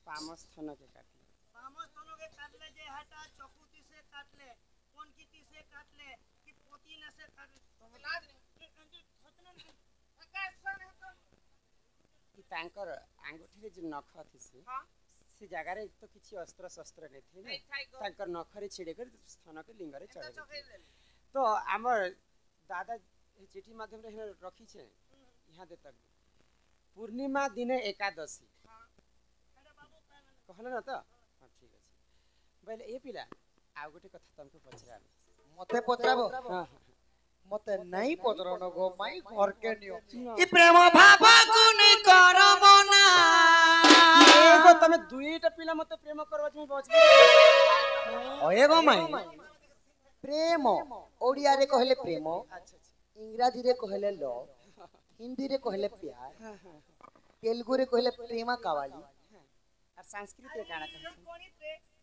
पामस्थन के काटले पामस्थन के काटले जे हटा चकुती से काटले कोन कीती से काटले कि पोतीना से काटले लाज नहीं खतना आकाशन है तो कि तांकर आंगुठी रे जे नख थिसी हां से जगह रे तो किछि अस्त्र शस्त्र नै थे ने तांकर नखरे छिड़े कर स्थान के लिंग रे चढ़े तो हमर दादा चिट्ठी माध्यम रे रखी छे यहाँ दे तक पूर्णिमा दिने एकादशी कहले ना तो हां ठीक अछि बोले ए पिला आ गोटे कथा तुमको पछरा मते पचराबो हां मते नहीं पचरनो गो माई घर के नियो ई प्रेम भाव गुनी करबो ना एगो तमे दुईटा पिला मते प्रेम करबा छी बचबे ओए गो माई प्रेम ओडिया रे कहले प्रेम अच्छा इंग्रजी रे कहले लव हिंदी रे कहले प्यार तेलुगु रे कहले प्रेमा कावाली और संस्कृत रे काना कहै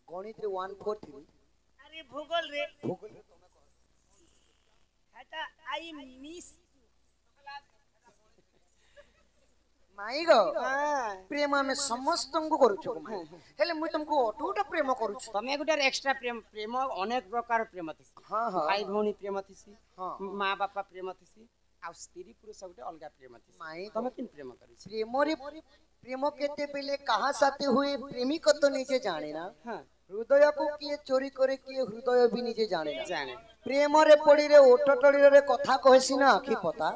गणित रे 143 अरे भूगोल रे भूगोल हटा आई मिस माई गो हां प्रेम में समस्त को करू छ माई हेले मुई तुमको अटूटा प्रेम करू छ तमे गुटे एक्स्ट्रा प्रेम प्रेम अनेक प्रकार प्रेम थिसी हां हां भाई भौणी प्रेम थिसी हां मां बापा प्रेम थिसी आ स्त्री पुरुष गुटे अलगा प्रेम थिसी माई तमे किन प्रेम करी छी प्रेम रे प्रेम केते पहले कहां साथे हुए प्रेमी को तो नीचे जाने ना हां हृदय को किए चोरी करे किए हृदय भी नीचे जाने ना जाने प्रेम रे पड़ी रे ओठ टड़ी रे कथा कहसी ना आखि पता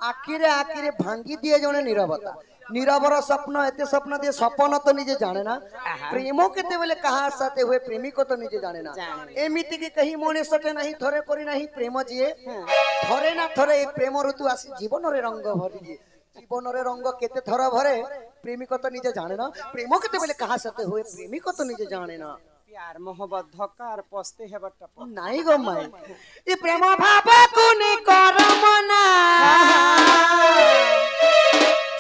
आखिरे भांगी दिए जने नीरवता नीरवर स्वप्न एते स्वप्न दिए सपन तो निजे जाने ना प्रेम केते बेले कहां साथे हुए प्रेमी को तो निजे जाने ना एमिति के कहीं मने सटे नहीं थरे करी नहीं प्रेम जिए थरे ना थरे ए प्रेम ऋतु आसी जीवन रे रंग भरी दिए जीवन रे रंग केते थर भरे प्रेमी को तो निजे जाने ना प्रेम केते बेले कहां साथे हुए प्रेमी को तो निजे जाने ना प्यार मोहब्बत धक्का और पस्ते है बट नहीं गो माई ई प्रेम भाव गुनी करबो ना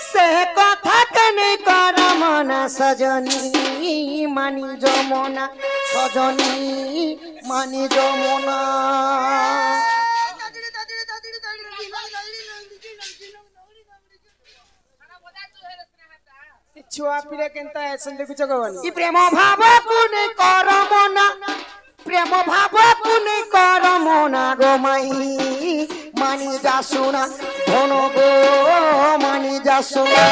से कथा कने करबो ना सजनी मानी जमुना सजनी मानी जमुना छुआ पिले केनता ऐसन देखु जगवन ई प्रेम भाव गुनी करबो ना प्रेम भाव कुने करमो ना गो माई मानी जासुना धनो गो मानी जासुना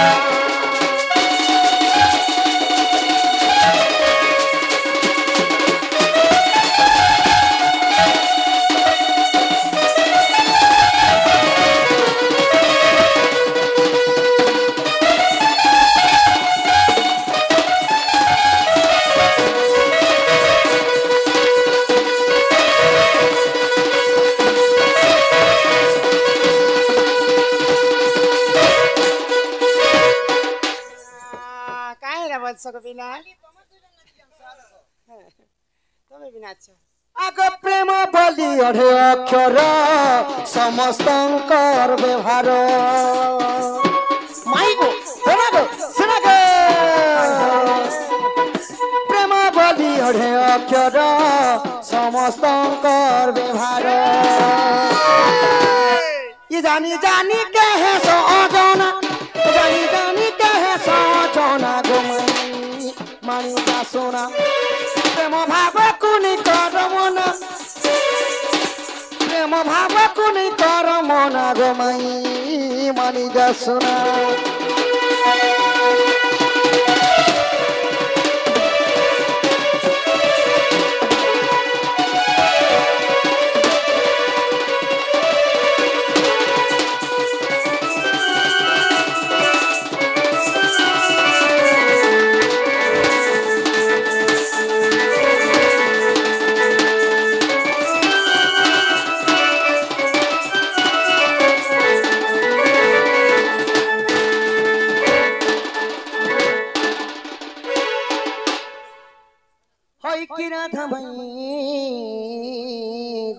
सको बिना तमे बिना अच्छा आग प्रेम बलि अढे अक्षर समस्तंकर व्यवहार माइगो सुना गो प्रेम बलि अढे अक्षर समस्तंकर व्यवहार ये जानी जानी कहे सो अजना जानी जानी कहे सो अजना गो मानी जा सोना प्रेम भाव कुनी करमना प्रेम भाव कुनी करमना गो माई मानी जा सोना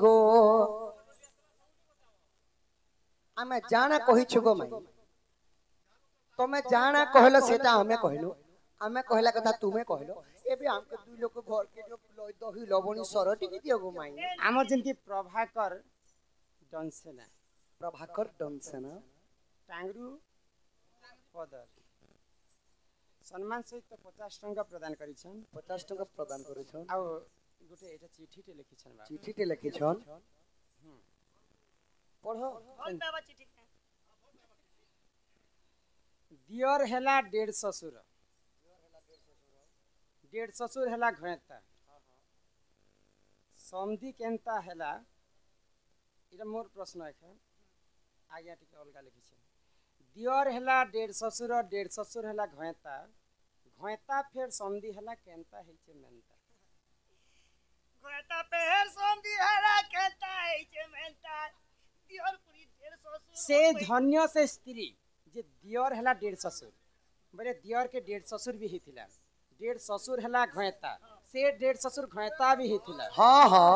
गो आमे जाना कहि छुगो माई तमे जाना कहलो सेटा हमें कहलो आमे कहला कथा तुमे कहलो एबे हमके दुई लोग घर के जो दही लवणी सरटी के दियो गो माई हमर जंती प्रभाकर डनसेना टांगरू टांगरू पदर सम्मान सहित 50 टंका प्रदान करिछन 50 टका प्रदान करिछन आ गुटे एटा चिठीटे लिखिछन बाबा चिठीटे लिखिछन पढ़ो कौन बाबा चिट्ठी के दियर हेला डेढ़ ससुर हेला घयता समधी केनता हेला इटा मोर प्रश्न है आगे टिके अलगा लिखिछे दियर हेला डेढ़ ससुर हेला घयता फेर समधी हेला केनता हेचे मेनता घोटा पेहर सोंदी हरा कहता है जे मेंता दियोर पुरी 150 से धन्य से स्त्री जे दियर हेला डेढ़ ससुर बोले दियर के डेढ़ ससुर भी हिथिला डेढ़ ससुर हेला घयता से डेढ़ ससुर घयता भी हिथिला हाँ हाँ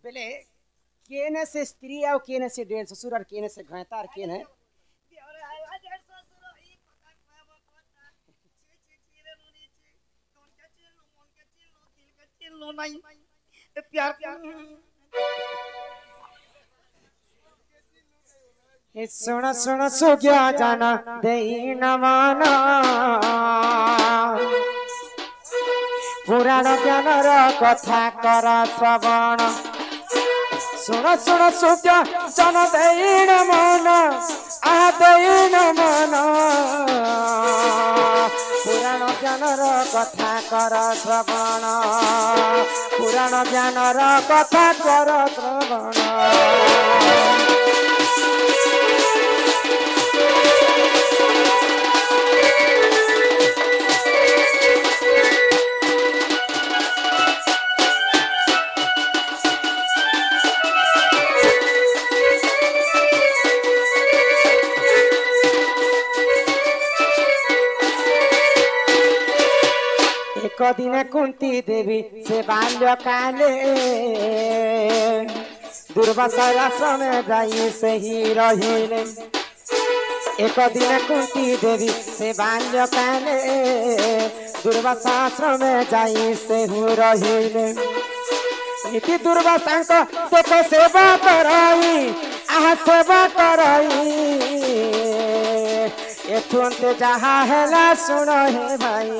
बोले केने से स्त्री और केने से डेढ़ ससुर और केने से घयता और केने दियोर हवा 150 ई पता बाबा पता ची रे नुनी ची कौन का चिल्लो मन का चिल्लो दिल का चिल्लो नहीं प्यार सुन सुन सुग्या जाना देई न माना पुराण ज्ञानर कथा कर श्रवण सुन सुन सुग्या जन देई न मन आ देई न मन पुराण ज्ञानर कथा कर श्रवण पुराण ज्ञानर कथा कर श्रवण एक दिन कुंती देवी से बाल्य काले दुर्वासा आश्रम जाई से ही रहिले एक दिन कुंती देवी से बाल्य काले दुर्वासा आश्रम जाई से ही रहिले इति दुर्वासा को देखो सेवा कराई आहा सेवा कराई एथुंते जहा हेला सुनो हे भाई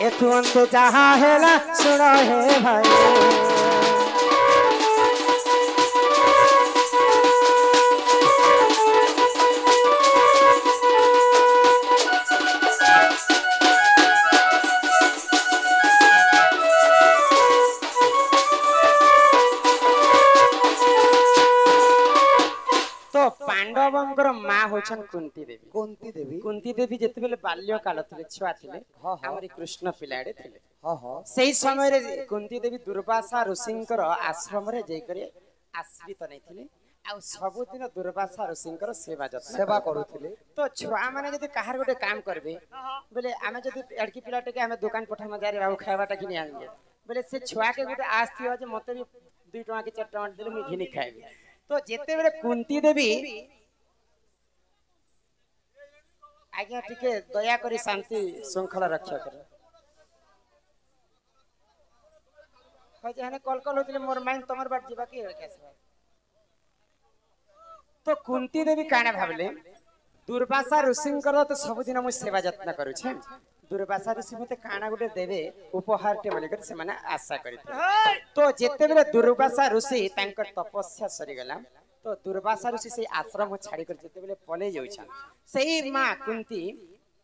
एथुंते जहा हेला सुनो हे भाई तो पांडवंकर माँ होछन कुंती देवी जेतेबेले बाल्य काल थिले छुआ थिले हमरी कृष्ण पिलाडे थिले सेही समय रे कुंती देवी दुर्वासा ऋषिंकर आश्रम रे जई करे आश्रित नै थिले आ सब दिन दुर्वासा ऋषिंकर सेवा करूथिले तो छुआ माने जदि काहार गोटे काम करबे बोले आमे जदि एडकी पिलाटे के आमे दुकान पठा में जारे बाबू खाइबाटा किनि आनिए बोले से छुआ के गोटे आस थियो जे मते भी 2 टका के 4 टका देले मु घिनी खाइबे तो जेते बेले कुंती देवी आज्ञा टिके दया करी शांति श्रृंखला रक्षा कर कल कल होतिले मोर माइंड तमर बाट जीवा के कैसे तो कुंती देवी काना भाबले दुर्वासा ऋषिंकर तो सब दिन मु सेवा यत्न करू छे दुर्वासा ऋषि मते काना गुटे देवे उपहार टे बोले कर से माने आशा करिते तो जेते बेले दुर्वासा ऋषि तांकर तपस्या सरी गला तो दुर्वासा ऋषि से आश्रम छाड़ी कर जेते बेले पले जाउछन सेही मां कुंती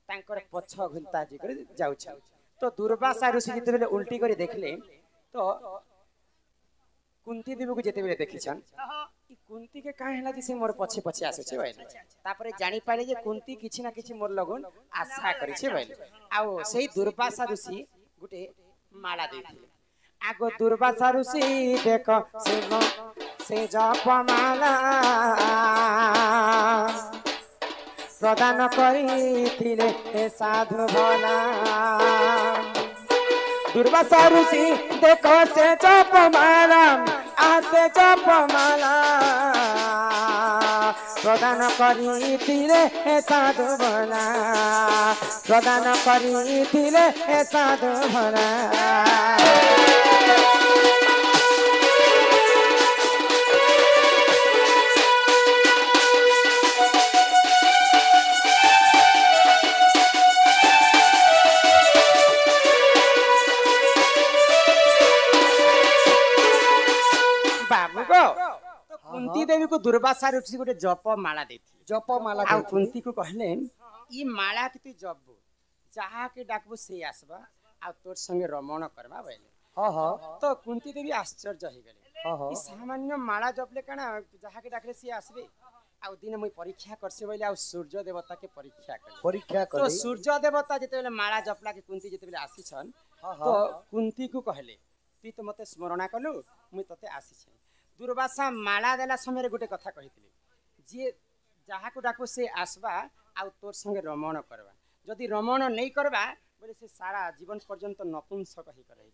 तांकर पछ घुंता जी कर जाउछन तो दुर्वासा ऋषि जेते बेले उल्टी करी देखले तो कुंती देवी को जेते बेले देखिछन ई कुंती के काहे हला जे से मोर पछे पछे आसे छे भाई तापरे जानि पाले जे कुंती किछि ना किछि मोर लगन आशा करि छे भाई आ सेही दुर्वासा ऋषि गुटे माला देथिले आगो दुर्वासा ऋषि देखो से जप माला प्रदान करिथिले ए साधु भला दुर्वासा ऋषि देखो से जप माला आसे जप माला प्रदान करिथिले ए साधु भला प्रदान करिथिले ए साधु भला कुंती देवी को दुर्वासा ऋषि गोटे जप माला देथि जप माला आ देथि। कुंती को कहले ई माला के तू जपबू जहा के डाकबू से आसबा आ तोर संगे रमण करबा बोले। हाँ हाँ तो कुंती देवी आश्चर्य हो गले हाँ हाँ ई सामान्य माला जपले काना जहा के डाकले से आसबे आ दिन मुई परीक्षा करसे बोले आ सूर्य देवता के परीक्षा कर परीक्षा तो करी सूर्य देवता जेते माला जपला के कुंती जेते आसी छन हाँ तो हाँ कुंती को कहले तू तो मते स्मरण कलु मुई तते आसी छे दुर्वासा माला देला समय गोटे कथा कहितले जे जहा को डाको से आसबा आ तोर संगे रमण करबा जदि रमण नहीं करबा बोले से सारा जीवन पर्यंत नपुंसक ही करे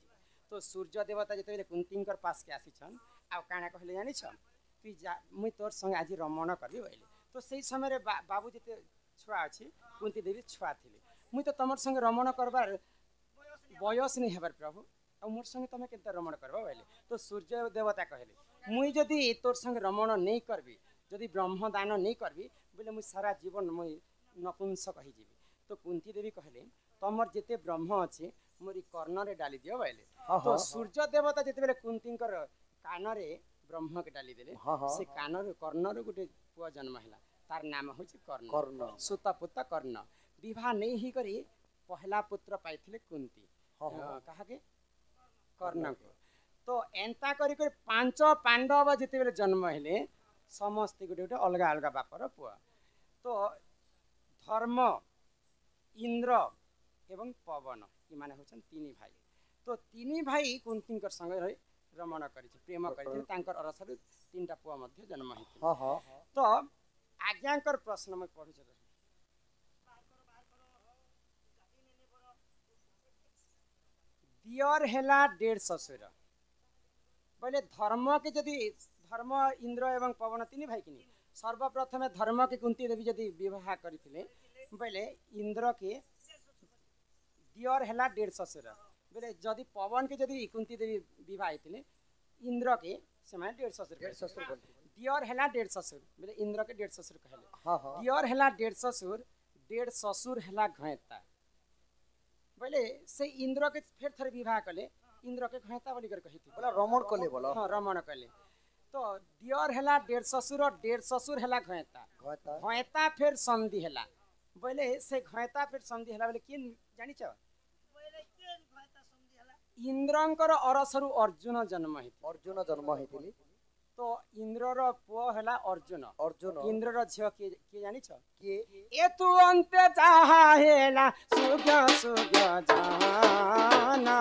तो सूर्य देवता जेते कुंतींकर पास के आसी छन आ काना कहले जानि छ तू मुई तोर संगे आज रमण करबी बोले तो सेही समय रे बाबू जेते छुआ अछि कुंती देवी छुआ थिले मुई तो तमर संगे रमण करबार बयस नहीं हेबार प्रभु आ मोर संगे तमे केते रमण करबा बोले तो सूर्य देवता कहले मुई जदि तोर संगे रमण नहीं करबी जदि ब्रह्म दान नहीं करबी बोले मुई सारा जीवन मुई नपुंसक ही जीवी तो कुंती देवी कहले तमर जेते ब्रह्म अछि मोरी कर्ण रे डाली दियो बोले हाँ, तो हाँ। सूर्य देवता जेते बेले कुंतींकर कान रे ब्रह्म के डाली देले हाँ, हाँ। से कान रे कर्ण रे गुटे पुआ जन्म हैला तार नाम होछि कर्ण कर्ण। सुत पुत्र कर्ण विवाह नहीं ही करी पहला पुत्र पाइथिले कुंती हाँ, हाँ। कहा के कर्ण को तो एंता करी कर पांच पांडव जेते बेले जन्म हेले समस्त गुटे गुटे अलगा अलगा बापर पुआ तो धर्म इंद्र एवं पवन ये माने होछन तीनी भाई तो तीनी भाई कुंतींकर संगे रही रमण करिছে प्रेम करिছে तांकर अरसर तीनटा पुआ मध्य जन्म हेति हाँ हाँ तो आज्ञाकर प्रश्न में पढ़ु छ दियर हेला डेढ़ ससुर बोले धर्म के यदि धर्म इंद्र एवं पवन तीन भाई किनी सर्वप्रथम धर्म के कुंती देवी यदि विवाह करथिले बोले इंद्र के दियर हेला डेढ़ ससुर बोले यदि पवन के यदि कुंती देवी विवाह हेतिले इंद्र के से माने डेढ़ ससुर दियर हेला डेढ़ ससुर बोले इंद्र के डेढ़ ससुर कहले हाँ हाँ दियर हेला डेढ़ ससुर हेला घैता बोले से इंद्र के फिर थरे विवाह कले इंद्र के घैता बोली कर कहिथि बोला रमण कले बोला हाँ रमण कले तो दियर हेला डेढ़ ससुर हेला घैता घाता घैता फिर संधि हेला बोले से घैता फिर संधि हेला बोले किन जानि छ बोले के भाता समझी हला इंद्रंकर अरसरु अर्जुन जन्म हेति अर्जुन जन्म हेतिली तो इंद्रर पुओ हेला अर्जुन अर्जुन इंद्रर झियो के जानि छ के एतु अन्त्य चाहा हेला सुग्य सुग्य जाना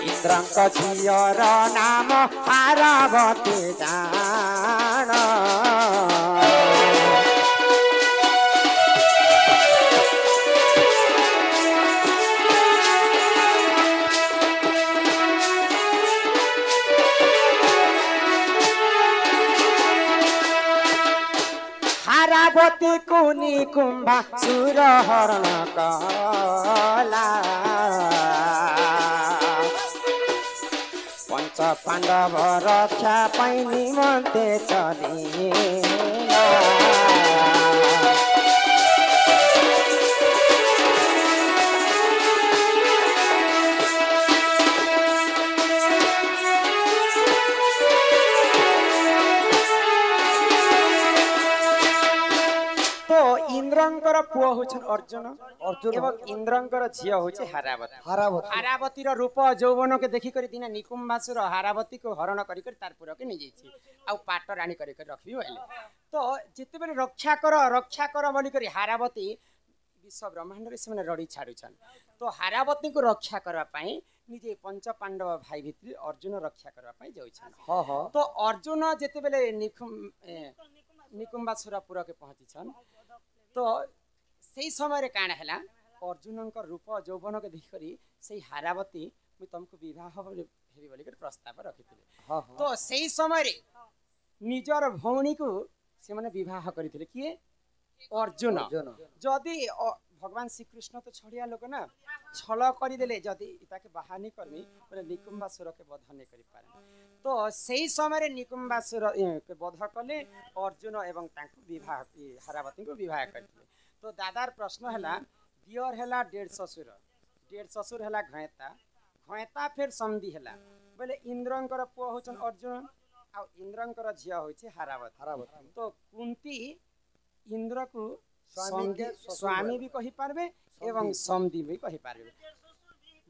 इंद्रंक झियर नाम पार्वती जाना हारावती कुनी कुंभा सुर हरण कला पंच पांडव रक्षा पाई निमंते चलिला तो इंद्रंकर पुओ होछन अर्जुन अर्जुन एवं इंद्रंकर झियो होछे हारावती हारावती हारावती रूप यौवन के देखी कर दिना निकुंभासुर हारावती को हरण करी कर तार पुरा के नहीं जाइछि आ पाट रानी करी कर रखबी होले तो जिते बेले रक्षा कर बोली कर हारावती विश्व ब्रह्मांड रे से रड़ी छाड़ुछन तो हारावती को रक्षा करबा पई निजे पंच पांडव भाई भितर अर्जुन रक्षा करबा पई जाउछन हाँ हाँ तो अर्जुन जिते बेले निकुंभासुरपुर के पहुँची छन तो सही समय रे काण हैला अर्जुन रूप यौवन के देख करी से हारावती मुई तुमको विवाह हेबी बोली कर प्रस्ताव रखिथिले हाँ हाँ तो सही समय रे निजर भौणी को से माने विवाह करिथिले किए अर्जुन अर्जुन जदि भगवान श्री कृष्ण तो छड़िया लोक ना छल करदेले जदि ताके बाहा नहीं करमी बोले निकुंभासुर के वध नहीं करि पारे तो सही समय रे निकुंभासुर के वध कले अर्जुन एवं तांको विवाह हारावती को विवाह करथिले तो दादार प्रश्न हैला दियर हैला डेढ़ ससुर हैला घैता घैता फिर संधि हैला बोले इंद्रंकर पुआ होचन अर्जुन आ इंद्रंकर झिया होइछे हारावत हारावत तो कुंती इंद्र को स्वामी के ससुर स्वामी भी कहि पारबे एवं समधी भी कहि पारबे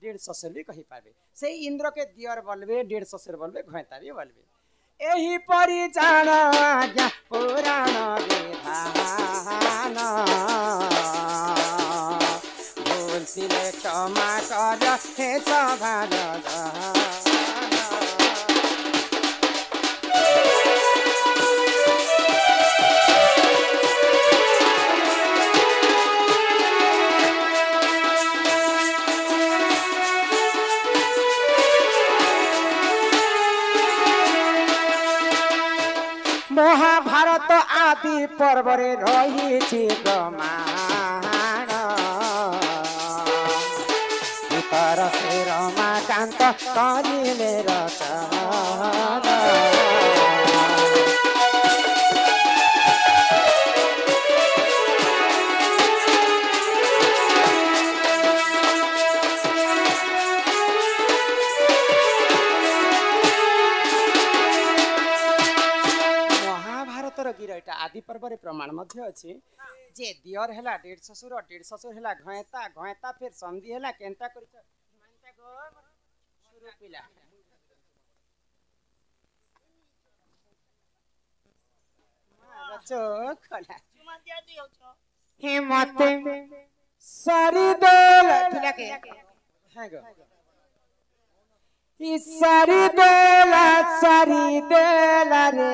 डेढ़ ससुर भी कहि पारबे से इंद्र के दियर बोलबे डेढ़ ससुर बोलबे घैता भी बोलबे एही परि जान आज्ञा पुराण विधान भूलतिले क्षमा कर हे सभार महाभारत आदि पर्वरे रहिछि प्रमाण उतर से रमाकान्त करिले रचना गिरटा आदि पर्व प्रमाण मध्य अछि जे दियर हैला डेढ़ ससुर हैला घयता घयता फिर संधि हैला केनता करिछ मानता गो शुरू पिला मारचो खला चुमा दिया दियो छ हिम्मत सारी दल पिला के हां गो सारी देला रे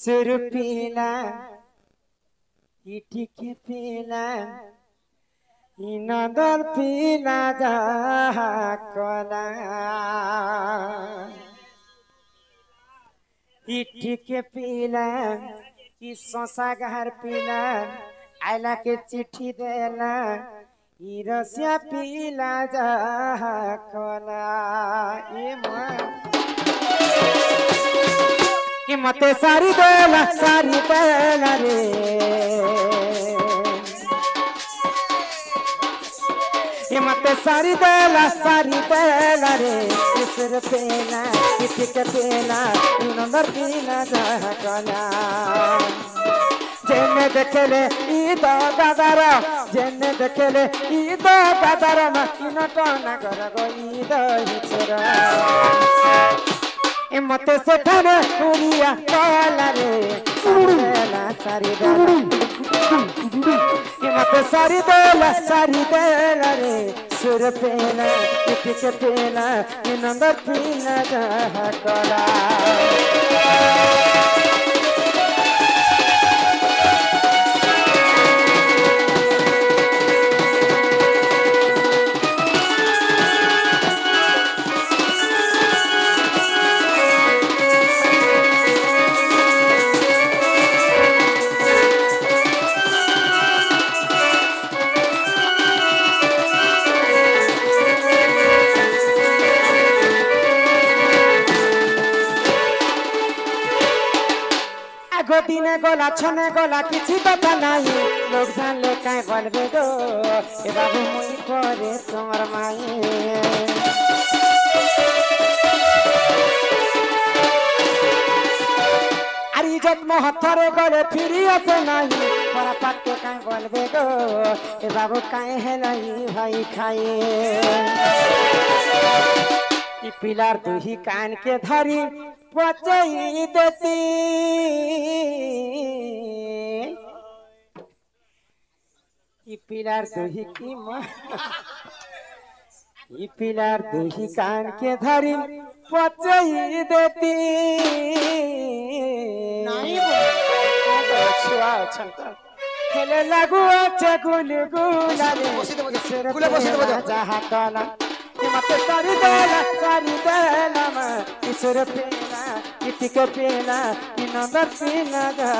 सुर पीला इटिके पीला इनदर पीला जा कला इटिके पीला कि सोसा गहर पीला आइला के चिट्ठी देला ई रसिया पीला जा कला कि मते सारी देला रे कि मते सारी देला रे इसर पेला किटिक पेला नंबर पीला जा कला जेने देखले ई तो दादार जेने देखले ई तो दादार मकिन टना कर गई दही छोरा ए मते सेठाने उड़िया कला रे सारेला सारी देला ए मते सारी देला रे सुर पेला इटिक पेला नंबर पीला जा कला दिने गोला छने गोला किसी पता नहीं लोग जानले काहे बोलबे गो ए बाबू मुई करे तोर माई अरे इज्जत महथरे गले फिरी आसे नहीं बड़ा पक्के काहे बोलबे गो ए बाबू काहे है नहीं भाई खाए ई पिलार दुही कान के धरी पचई देती ई पिलार दुही की मां ई पिलार दुही कान के धरी पचई देती नहीं छुआ छंता खेले लागू अच्छा गुलगुला रे गुले जहा कला मते सारी देला मा इसर पेला इटिक पेला नंबर पीला जा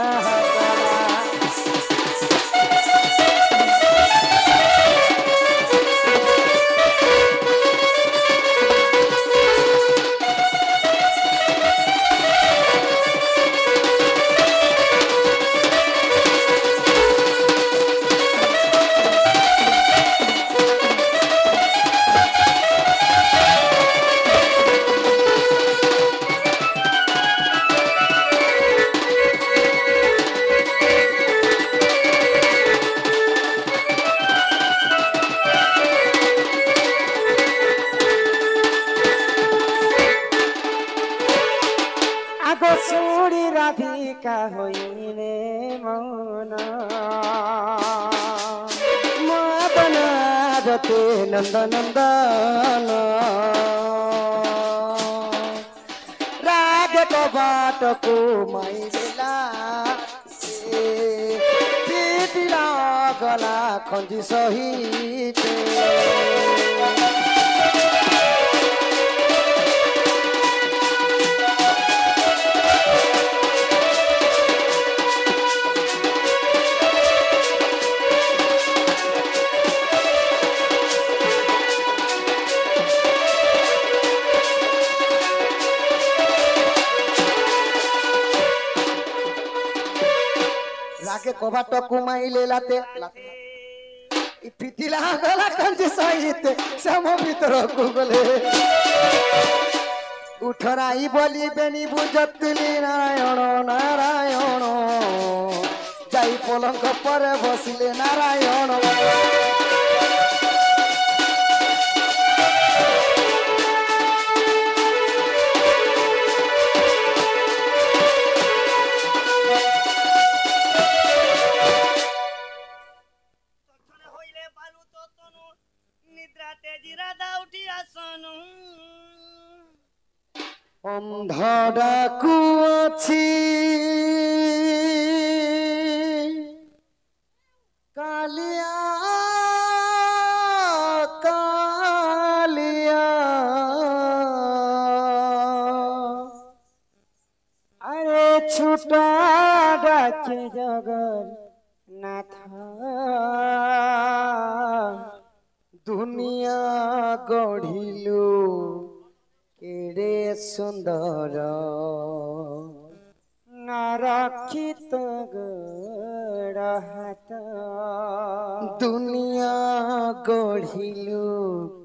आगो सुड़ी राधिका होइने मन मदन रते नंद नंदन राग को बाट को माइला पिटिला गला खंजी सहित रागे कोबाटो कुमाइले लाते पिटिला गला खंजी सहित सम भीतर को गले उठराई बोली बेनी बुझतली नारायण नारायण जाई पलंक पर बसिले नारायण अंधडाकू अछि कालिया कालिया अरे छुटा डाके जगर नाथ दुनिया गढ़िलु केड़े सुंदर नरक्षित गड़ हाथ दुनिया गढ़िलु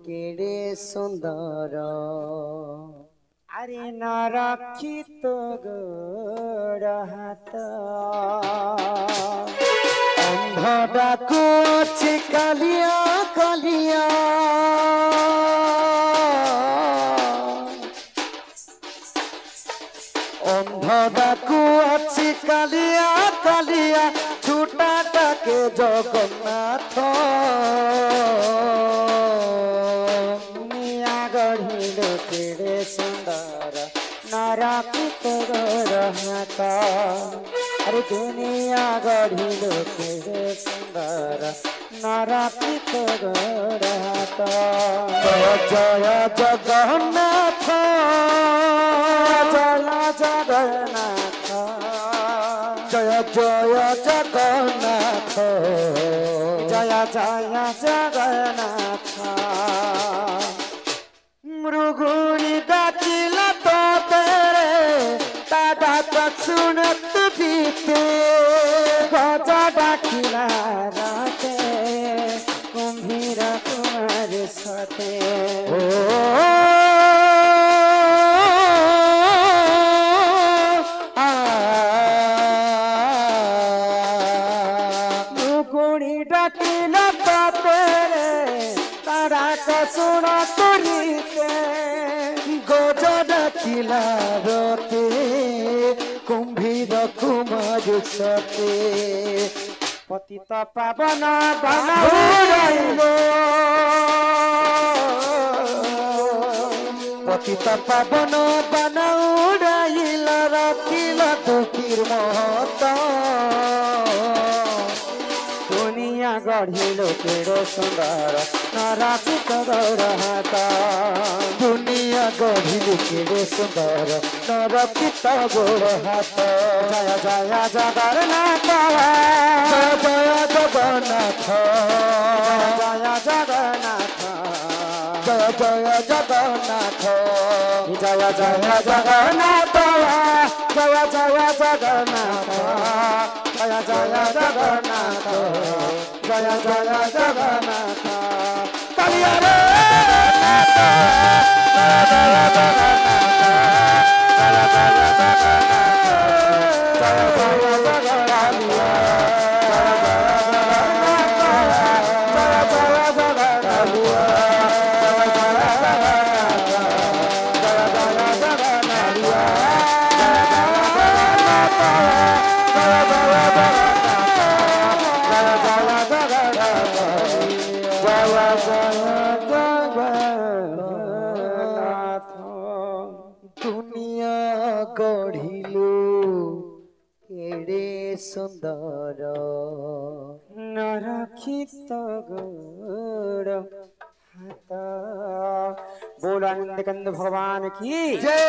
केड़े सुंदर अरे नरक्षित गड़ हाथ अंधडाकू अछि कालिया कालिया अंधडाकू अछि कालिया कालिया छुटा डाके जगन्नाथ दुनिया गढ़िलो केड़े सुंदर नरक्षित गड़ हाथ अरे दुनिया गढ़िलो केड़े सुंदर नरक्षित गड़ हाथ जय जगन्नाथ जय जगन्नाथ जय जगन्नाथ जय जय जगन्नाथ मृगुणी डाकिला तो तेरे दादा तक सुनत बीते गज डाकिला राते कुम्भीर कुमार सते मृगुणी डाकिला तो तेरे तारा का सुना तुरीते गज डाकिला रते कुम्भीर कुमार सते पतित पावन बनाउराइलो पतित पावन बनाउराइल रखिल दुखीर महत दुनिया गढ़िलो केड़ो सुंदर नरक्षित गड़ हाथ दुनिया गढ़िल केड़े सुंदर नरक्षित गोड़ हाथ जय जय जगन्नाथ जय जगन्नाथ जय जगन्नाथ जय जय जगन्नाथ जय जय जगन्नाथ जय जय जगन्नाथ जय जय जगन्नाथ जय जय जगन्नाथ कालिया रे जय जय जगन्नाथ जय जय जगन्नाथ जय जय जगन्नाथ দুনিয়া গঢ়িলো কেড়ে সুন্দর नरखित गोड़ हाथ। बोल आनंद कंद भगवान की जय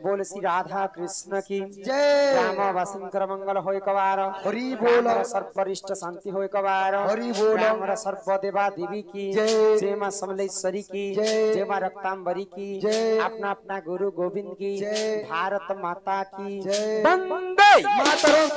बोल श्री राधा कृष्ण की जय राम वसंकर मंगल होय कबार हरि बोल सर्वरिष्ट शांति होय कबार हरि बोल राम सर्व देवा देवी की जय जय मां समलेश्वरी की जय जय मां रक्तांबरी की जय अपना अपना गुरु गोविंद की जय भारत माता की जय वंदे मातरम।